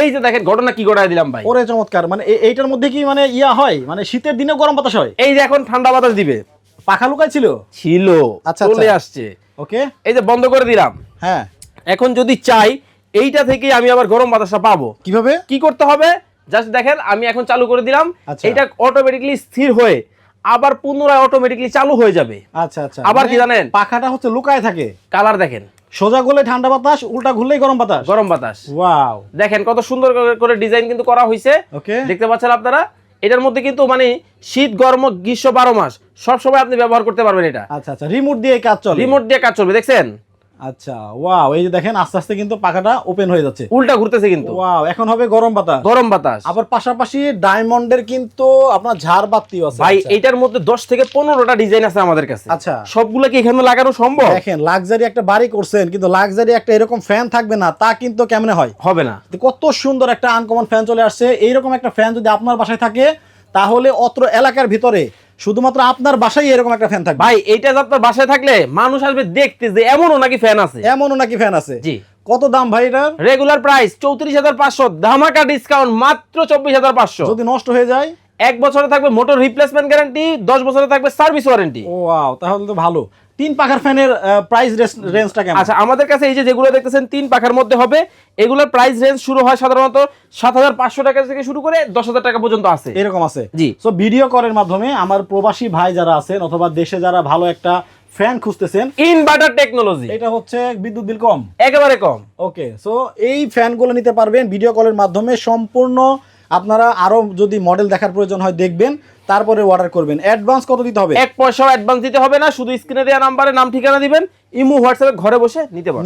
এই যে দেখেন ঘটনা কি ঘটায় দিলাম ভাই। ওরে চমৎকার, মানে এইটার মধ্যে কি মানে ইয়া হয়, মানে শীতের দিনে গরম বাতাস হয়? এই যে এখন ঠান্ডা বাতাস দিবে, পাখা লুকায় ছিল আচ্ছা, চলে আসছে। ওকে, এই যে বন্ধ করে দিলাম। হ্যাঁ, এখন যদি চাই এইটা থেকে আমি আবার গরম বাতাসটা পাবো, কিভাবে কি করতে হবে? জাস্ট দেখেন আমি এখন চালু করে দিলাম, আচ্ছা। এটা অটোমেটিক্যালি স্থির হয়ে আবার পুনরায় অটোমেটিক্যালি চালু হয়ে যাবে। আচ্ছা আচ্ছা, আবার কি জানেন, পাখাটা হচ্ছে লুকায় থাকে। কালার দেখেন, সোজা করলে ঠান্ডা বাতাস, উল্টা ঘুরলেই গরম বাতাস। গরম বাতাস। ওয়াও, দেখেন কত সুন্দর করে ডিজাইন কিন্তু করা হয়েছে, ওকে, দেখতে পাচ্ছেন আপনারা। এটার মধ্যে কিন্তু মানে শীত গরম গ্রীষ্ম 12 মাস সব সময় আপনি ব্যবহার করতে পারবেন এটা। আচ্ছা আচ্ছা, রিমোট দিয়ে কাজ চলে, রিমোট দিয়ে কাজ চলবে, দেখছেন? আচ্ছা, ওয়াও, এই যে দেখেন আস্তে আস্তে কিন্তু পাখাটা ওপেন হয়ে যাচ্ছে, উল্টা ঘুরতেছে কিন্তু। ওয়াও, এখন হবে গরম বাতাস। গরম বাতাস। আবার পাশাপাশি ডায়মন্ডের কিন্তু আপনার ঝাড় বাতিও আছে ভাই আচ্ছা। এটার মধ্যে 10 থেকে 15টা ডিজাইন আছে আমাদের কাছে। আচ্ছা, সবগুলো কি এখানে লাগানো সম্ভব? দেখেন লাক্সারি একটা বাড়ি করছেন, কিন্তু লাক্সারি একটা এরকম ফ্যান থাকবে না, তা কিন্তু কেমনে হয়? হবে না। কত সুন্দর একটা আনকমন ফ্যান চলে আসছে। এইরকম একটা ফ্যান যদি আপনার বাসায় থাকে, তাহলে অত্র এলাকার ভিতরে শুধুমাত্র আপনার বাসায় এরকম একটা ফ্যান থাকবে। ভাই এইটা আপনার বাসায় থাকলে মানুষ আসবে দেখতে যে এমনও নাকি ফ্যান আছে। এমনও নাকি ফ্যান আছে? জি। কত দাম ভাই এটার? রেগুলার প্রাইস 34,500, ধামাকা ডিসকাউন্ট মাত্র 24,500। যদি নষ্ট হয়ে যায়? 1 বছরে থাকবে মোটর রিপ্লেসমেন্ট গ্যারান্টি, 10 বছরে থাকবে সার্ভিস ওয়ারেন্টি। ওয়াও, তাহলে তো ভালো। 3 পাখার ফ্যানের প্রাইস রেঞ্জটা কেমন? আচ্ছা, আমাদের কাছে এই যে যেগুলো দেখতেছেন 3 পাখার মধ্যে হবে, এগুলোর প্রাইস রেঞ্জ শুরু হয় সাধারণত 7,500 টাকা থেকে শুরু করে 10,000 টাকা পর্যন্ত আছে। এরকম আছে? জি। সো ভিডিও কলের মাধ্যমে আমার প্রবাসী ভাই যারা আছেন অথবা দেশে যারা ভালো একটা ফ্যান খুঁজতেছেন, ইনভার্টার টেকনোলজি, এটা হচ্ছে বিদ্যুৎ বিল কম, একেবারে কম। ওকে, সো এই ফ্যানগুলো নিতে পারবেন ভিডিও কলের মাধ্যমে সম্পূর্ণ। আপনারা আরো যদি মডেল দেখার প্রয়োজন হয় দেখবেন, তারপরে অর্ডার করবেন। অ্যাডভান্স কত দিতে হবে? 1 পয়সাও অ্যাডভান্স দিতে হবে না, শুধু স্ক্রিনে দেওয়া নাম্বারে নাম ঠিকানা দিবেন, ইমো হোয়াটসঅ্যাপে ঘরে বসে নিতে পারবেন।